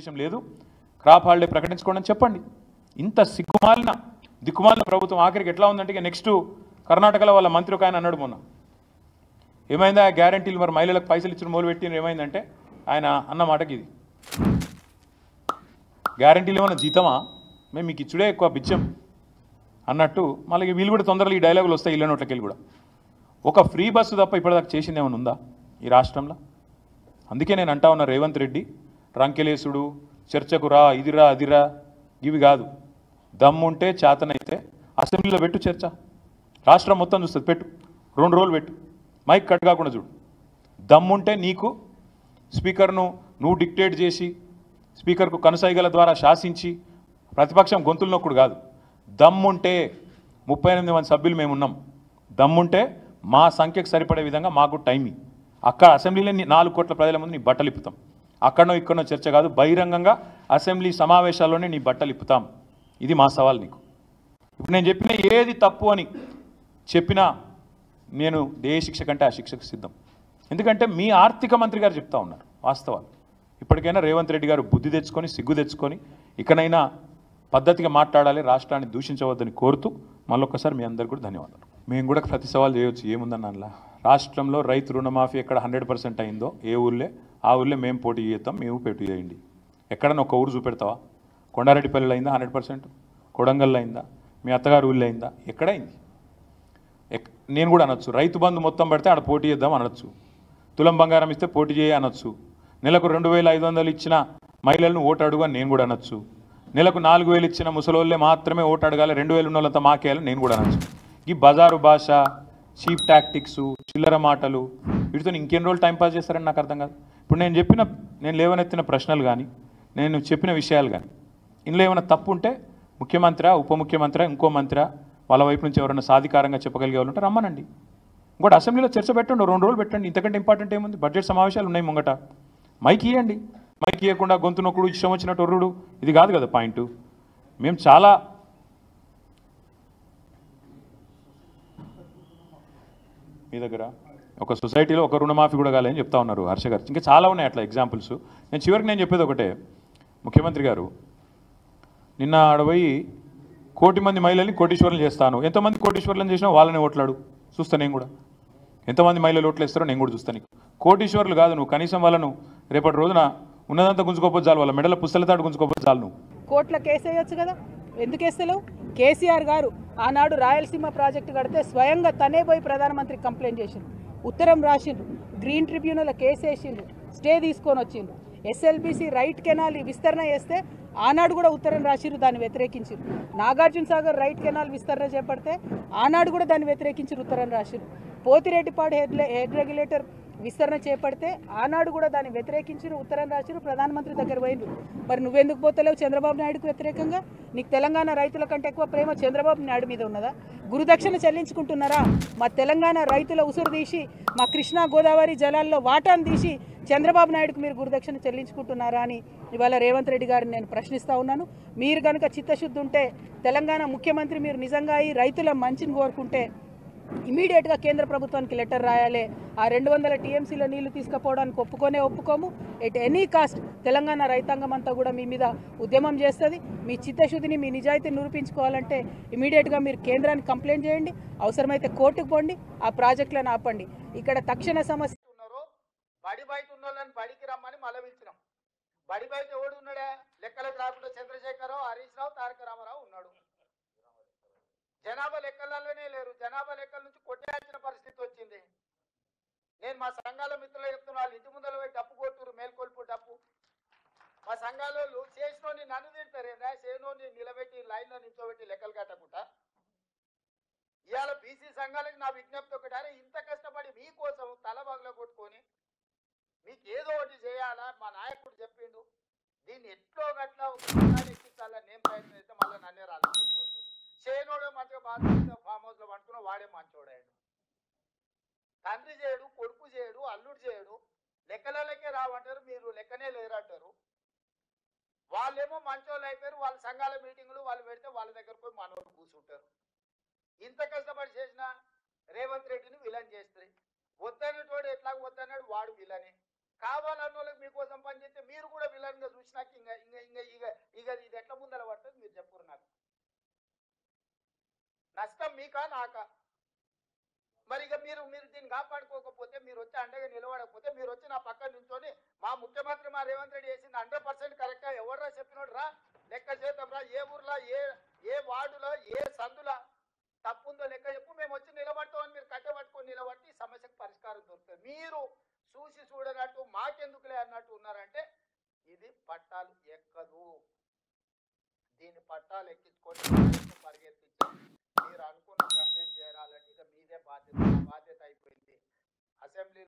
ఉద్దేశం లేదు, crop holiday ప్రకటించుకోండి అని చెప్పండి. ఇంత దిక్కుమాలిన ప్రభుత్వం ఆఖరికి ఎట్లా ఉందంటే నెక్స్ట్ కర్ణాటకలో వాళ్ళ మంత్రి ఒక ఆయన అన్నాడు మొన్న, ఏమైందా గ్యారంటీలు మరి మహిళలకు పైసలు ఇచ్చిన మొదలుపెట్టిన ఏమైందంటే ఆయన అన్న మాటకి ఇది గ్యారంటీలు ఏమన్నా జీతమా, మేము మీకు ఇచ్చుడే ఎక్కువ బిచ్చం అన్నట్టు. మళ్ళీ వీళ్ళు కూడా తొందరగా ఈ డైలాగులు వస్తాయి ఇళ్ళ నోట్లకి వెళ్ళి కూడా. ఒక ఫ్రీ బస్సు తప్ప ఇప్పటిదాకా చేసింది ఏమైనా ఉందా ఈ రాష్ట్రంలో? అందుకే నేను అంటా ఉన్నా, రేవంత్ రెడ్డి రంకెలేసుడు, చర్చకు రా, ఇదిరా అదిరా ఇవి కాదు. దమ్ముంటే చేతనైతే అసెంబ్లీలో పెట్టు చర్చ, రాష్ట్రం మొత్తం చూస్తుంది, పెట్టు 2 రోజులు పెట్టు, మైక్ కట్ కాకుండా చూడు. దమ్ముంటే నీకు స్పీకర్ను నువ్వు డిక్టేట్ చేసి స్పీకర్కు కనుసైగల ద్వారా శాసించి ప్రతిపక్షం గొంతులు నొక్కుడు కాదు. దమ్ముంటే 38 మంది సభ్యులు మేమున్నాం, దమ్ముంటే మా సంఖ్యకు సరిపడే విధంగా మాకు టైమి అక్కడ అసెంబ్లీలో 4 కోట్ల ప్రజల ముందు నీ బట్టలు ఇప్పుతాం. అక్కడనో ఇక్కడనో చర్చ కాదు, బహిరంగంగా అసెంబ్లీ సమావేశాల్లోనే నీ బట్టలు ఇప్పుతాం. ఇది మా సవాల్ నీకు. ఇప్పుడు నేను చెప్పిన ఏది తప్పు అని చెప్పినా నేను ఏ శిక్ష కంటే ఆ శిక్షకు సిద్ధం. ఎందుకంటే మీ ఆర్థిక మంత్రి గారు చెప్తా ఉన్నారు వాస్తవాలు. ఇప్పటికైనా రేవంత్ రెడ్డి గారు బుద్ధి తెచ్చుకొని సిగ్గు తెచ్చుకొని ఇకనైనా పద్ధతిగా మాట్లాడాలి, రాష్ట్రాన్ని దూషించవద్దని కోరుతూ మళ్ళొక్కసారి మీ అందరికీ కూడా ధన్యవాదాలు. మేము కూడా ప్రతి సవాల్ చేయవచ్చు, ఏముందన్న అందులో. రాష్ట్రంలో రైతు రుణమాఫీ ఎక్కడ 100% అయిందో ఏ ఊళ్ళే ఆ ఊళ్ళే మేము పోటీ చేస్తాం, మేము పోటీ చేయండి. ఎక్కడన్నా ఒక ఊరు చూపెడతావా? కొండారెడ్డిపల్లిలో అయిందా 100%? కొడంగల్లో అయిందా? మీ అత్తగారు ఊళ్ళో అయిందా? ఎక్కడైంది? నేను కూడా అనొచ్చు, రైతు బంధు మొత్తం పడితే ఆడ పోటీ చేద్దాం అనొచ్చు, తులం బంగారం ఇస్తే పోటీ చేయ అనొచ్చు, నెలకు 2500 ఇచ్చిన మహిళలను ఓటు అడుగు అని నేను కూడా అనొచ్చు, నెలకు 4000 ఇచ్చిన ముసలోళ్ళే మాత్రమే ఓటు అడగాలి, 2000 ఉన్నోళ్ళంతా మాకేయాలని నేను కూడా అనొచ్చు. ఈ బజారు భాష, చీప్ టాక్టిక్స్, చిల్లర మాటలు, వీటితో ఇంకెన్ని రోజులు టైంపాస్ చేస్తారని నాకు అర్థం కాదు. ఇప్పుడు నేను లేవనెత్తిన ప్రశ్నలు కానీ నేను చెప్పిన విషయాలు కానీ ఇందులో ఏమైనా తప్పు ఉంటే ముఖ్యమంత్రి, ఉప ముఖ్యమంత్రి, ఇంకో మంత్రి వాళ్ళ వైపు నుంచి ఎవరైనా సాధికారంగా చెప్పగలిగే వాళ్ళు ఉంటే రమ్మనండి. ఇంకోటి అసెంబ్లీలో చర్చ పెట్టండి, 2 రోజులు పెట్టండి. ఇంతకంటే ఇంపార్టెంట్ ఏముంది? బడ్జెట్ సమావేశాలు ఉన్నాయి ముంగట, మైక్ ఇవ్వండి. మైక్ ఇవ్వకుండా గొంతు నొక్కుడు, ఇష్టం వచ్చినట్టు ఒర్రుడు ఇది కాదు కదా పాయింట్. మేము చాలా మీ దగ్గర ఒక సొసైటీలో ఒక రుణమాఫీ కూడా కాలేదని చెప్తా ఉన్నారు హర్ష గారు. ఇంకా చాలా ఉన్నాయి అట్లా ఎగ్జాంపుల్స్. నేను చెప్పేది ఒకటే, ముఖ్యమంత్రి గారు నిన్న ఆడపోయి 1 కోటి మంది మహిళల్ని కోటీశ్వరులు చేస్తాను, ఎంతమంది కోటీశ్వరులను చేసినా వాళ్ళని ఓట్లాడు చూస్తా. నేను కూడా ఎంతమంది మహిళలు ఓట్లు వేస్తారో నేను కూడా చూస్తాను. కోటీశ్వరులు కాదు నువ్వు, కనీసం వాళ్ళను రేపటి రోజున ఉన్నదంతా గుంజుకోపోతే చాలు, వాళ్ళ మెడల పుస్తలతాడు గుంజుకోపోతే చాలు. నువ్వు కోట్ల కేసు వేయొచ్చు కదా, ఎందుకు వేస్తలేవు? కేసీఆర్ గారు ఆనాడు రాయలసీమ ప్రాజెక్టు కడితే స్వయంగా తనే పోయి ప్రధానమంత్రికి కంప్లైంట్ చేసిండు, ఉత్తరం రాసిండ్రు, గ్రీన్ ట్రిబ్యునల్ కేసు వేసిండ్రు, స్టే తీసుకొని వచ్చిండ్రు. ఎస్ఎల్బీసీ రైట్ కెనాల్ విస్తరణ చేస్తే ఆనాడు కూడా ఉత్తరం రాసిరు, దాన్ని వ్యతిరేకించారు. నాగార్జున సాగర్ రైట్ కెనాల్ విస్తరణ చేపడితే ఆనాడు కూడా దాన్ని వ్యతిరేకించారు, ఉత్తరం రాసిరు. పోతిరెడ్డిపాడు హెడ్ రెగ్యులేటర్ విస్తరణ చేపడితే ఆనాడు కూడా దాన్ని వ్యతిరేకించారు, ఉత్తరం రాసిరు, ప్రధానమంత్రి దగ్గర పోయిండ్రు. మరి నువ్వెందుకు పోతలేవు చంద్రబాబు నాయుడుకు వ్యతిరేకంగా? నీకు తెలంగాణ రైతుల కంటే ఎక్కువ ప్రేమ చంద్రబాబు నాయుడు మీద ఉన్నదా? గురుదక్షిణ చెల్లించుకుంటున్నారా? మా తెలంగాణ రైతుల ఉసురు తీసి మా కృష్ణా గోదావరి జలాల్లో వాటాను తీసి చంద్రబాబు నాయుడుకు మీరు గురుదక్షిణ చెల్లించుకుంటున్నారా అని ఇవాళ రేవంత్ రెడ్డి గారిని నేను ప్రశ్నిస్తూ ఉన్నాను. మీరు కనుక చిత్తశుద్ధి ఉంటే, తెలంగాణ ముఖ్యమంత్రి మీరు నిజంగా ఈ రైతుల మంచిని కోరుకుంటే ఇమీడియట్గా కేంద్ర ప్రభుత్వానికి లెటర్ రాయాలి. ఆ 200 టీఎంసీల నీళ్లు తీసుకుపోవడానికి ఒప్పుకోము. ఎట్ ఎనీ కాస్ట్ తెలంగాణ రైతాంగం అంతా కూడా మీ మీద ఉద్యమం చేస్తుంది. మీ చిత్తశుద్ధిని, మీ నిజాయితీని నిరూపించుకోవాలంటే ఇమీడియట్గా మీరు కేంద్రానికి కంప్లైంట్ చేయండి, అవసరమైతే కోర్టుకు పోండి, ఆ ప్రాజెక్టులను ఆపండి. ఇక్కడ తక్షణ సమస్య ఉన్నారో బడి బయట ఉన్న వాళ్ళని బడికి రమ్మని మళ్ళీ పిలిచినాం. బడి బయట ఎవడు ఉన్నాడే? లెక్కలకు రాకుండా చంద్రశేఖరరావు, హరీష్ రావు, తారక రామారావు ఉన్నాడు. జనాభా లెక్కలలోనే లేరు. జనాభా లెక్కల నుంచి కొట్టేయాల్సిన పరిస్థితి వచ్చింది. నేను మా సంఘాల మిత్రులు చెప్తున్నా, వాళ్ళు ఇంటి ముందర పోయి డప్పు కొట్టురు, మేల్కొల్పు డప్పు. మా సంఘాలలో చేసినోని నన్ను తిడతారేనా? చేసినోని నిలబెట్టి లైన్లో నిల్చోబెట్టి లెక్కలు కట్టకుండా. ఇవాళ బీసీ సంఘాలకు నా విజ్ఞప్తి ఒకటి, అరే ఇంత కష్టపడి మీకోసం తలబగల కొట్టుకొని మీకు ఏదో ఒకటి చేయాలా, మా నాయకుడు చెప్పిండు, దీన్ని ఎట్లో గట్లా ఎక్కించాలని నేను ప్రయత్నం చేస్తే మళ్ళీ నన్నే రాలేదు. చేయనోడే మంచిగా బాగా ఫామ్ హౌస్లో పట్టుకున్న వాడే మంచోడాడు. తండ్రి చేయడు, కొడుకు చేయడు, అల్లుడు చేయడు, లెక్కలకే రావంటారు, మీరు లెక్కనే లేరంటారు. వాళ్ళేమో మంచోళ్ళు అయిపోయారు, వాళ్ళ సంఘాల మీటింగులు వాళ్ళు పెడితే వాళ్ళ దగ్గర పోయి మనోళ్ళు కూర్చుంటారు. ఇంత కష్టపడి చేసిన రేవంత్ రెడ్డిని విలన్ చేస్తుంది. వద్దనేటోడు ఎట్లా వద్దన్నాడు, వాడు విలనే. కావాలన్న వాళ్ళకి మీకోసం పనిచేస్తే మీరు కూడా విలన్గా చూసినాక ఇంకా ఇంకా ఇంకా ఇక ఇక ఇది ఎట్లా ముందర పడుతుంది మీరు చెప్పురు నాకు. నష్టం మీకా నాకా? మరి ఇక మీరు మీరు దీన్ని కాపాడుకోకపోతే, మీరు వచ్చి అండగా నిలబడకపోతే, మీరు వచ్చి నా పక్కన నుంచొని మా ముఖ్యమంత్రి మా రేవంత్ రెడ్డి చేసింది 100% కరెక్టా, ఎవడరా చెప్పినోడు రా, లెక్క చేద్దాం రా, ఏ ఊర్లో ఏ వార్డులో ఏ సందులో తప్పుందో లెక్క చెప్పు, మేము వచ్చి నిలబడతామని మీరు కట్టబట్టుకొని నిలబడితే ఈ సమస్యకు పరిష్కారం దొరుకుతుంది. మీరు చూసి చూడనట్టు మాకెందుకులే అన్నట్టు ఉన్నారంటే ఇది పట్టాలు ఎక్కదు. దీన్ని పట్టాలు ఎక్కించుకొని పరిగెత్తించి మీరు అనుకున్న గమ్యం చేరాలంటే ఇక మీదే బాధ్యత అయిపోయింది. అసెంబ్లీ